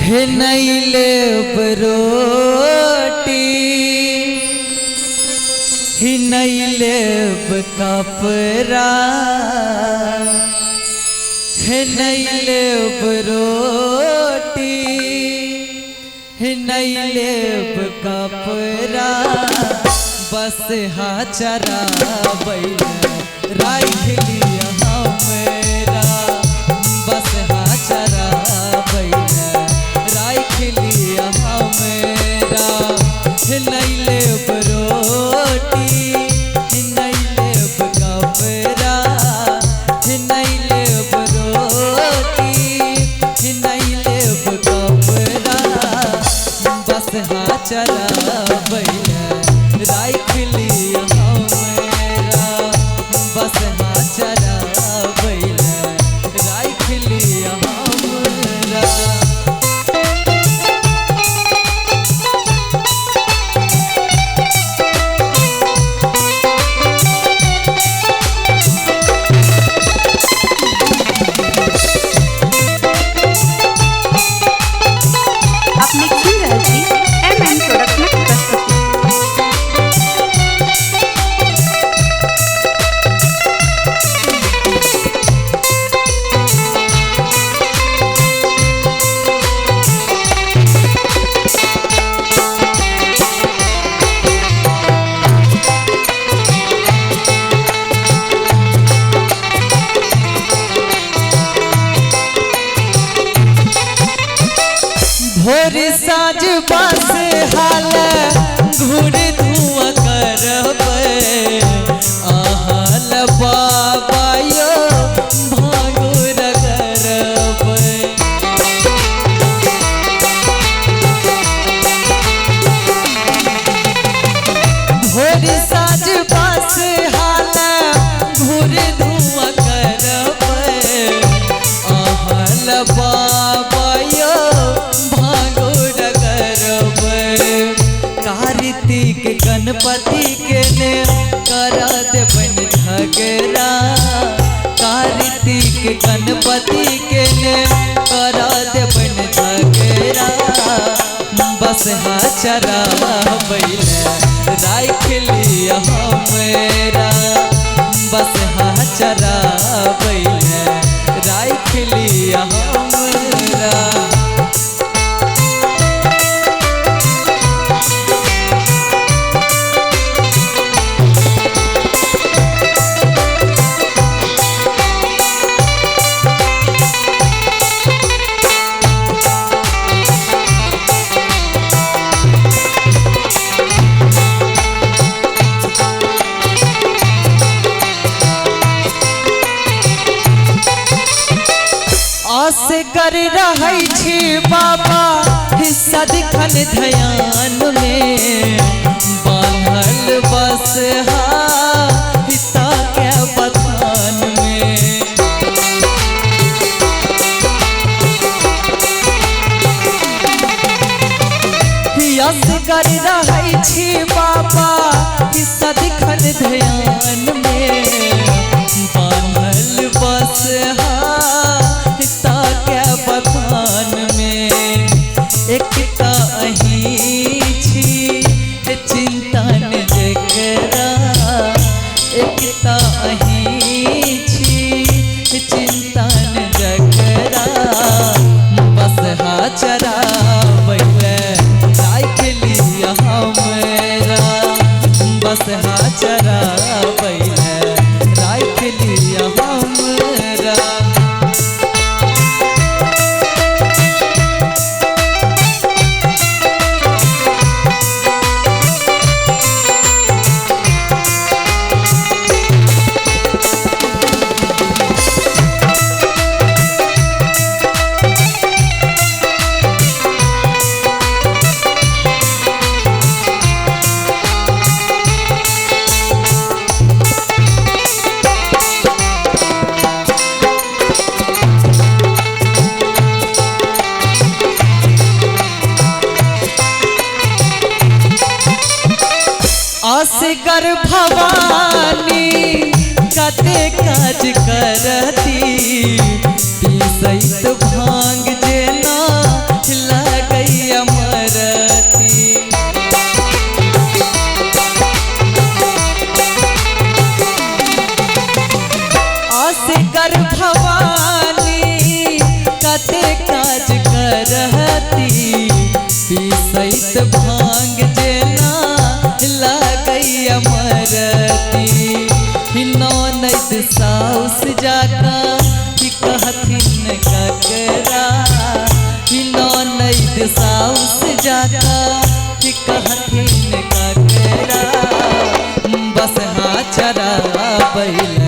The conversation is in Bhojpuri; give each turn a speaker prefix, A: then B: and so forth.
A: हे नहीं लेब रोटी ही नहीं लेब कपड़ा हे नहीं लेब रोटी हे नहीं लेब कपड़ा बस हाँ चराबैल राख लिया हमरा बस हाँ चराबैल राख लिया हमरा हे नहीं लेब रोटी हे नहीं लेब कपड़ा हे नहीं लेब रोटी हे नहीं लेब कपड़ा बस हाँ चराबैल राख लिया हमरा बस हाँ चराबैल राख लिया हमरा।
B: अपने सिंगर जी एमएन प्रोडक्ट में प्रस्तुति।
A: भोर साँझ बस हाल घूर धुआं करब आहल बाबा यो भांगुर करब भोर साँझ बस हाल घूर धुआं करब आहल बाबा यो कार्तिक गणपति के ने करा देबन झगड़ा कार्तिक गणपति के ने करा देबन झगड़ा बस हाँ चराबैल राख लिया हमरा बस हाँ चराबैल राख लिया हमरा। आस कर रहै छी बाबा हिस्सा दिखन ध्यान में बांधल बस हिस्सा के बथान में आस कर रहै छी बाबा हिस्सा दिखन ध्यान में बांधल बस बथान में एक अहीं छी चिंता न जकरा एक अहीं छी चिंता न जकरा बस हाँ चराबैल राख लिया हमरा बस हाँ चराबैल राख लिया हमरा। असगर भवानी कते काज करती पीसैत भांग जेना जाका कि कहथिन ककरा बस हाँ चरा बैला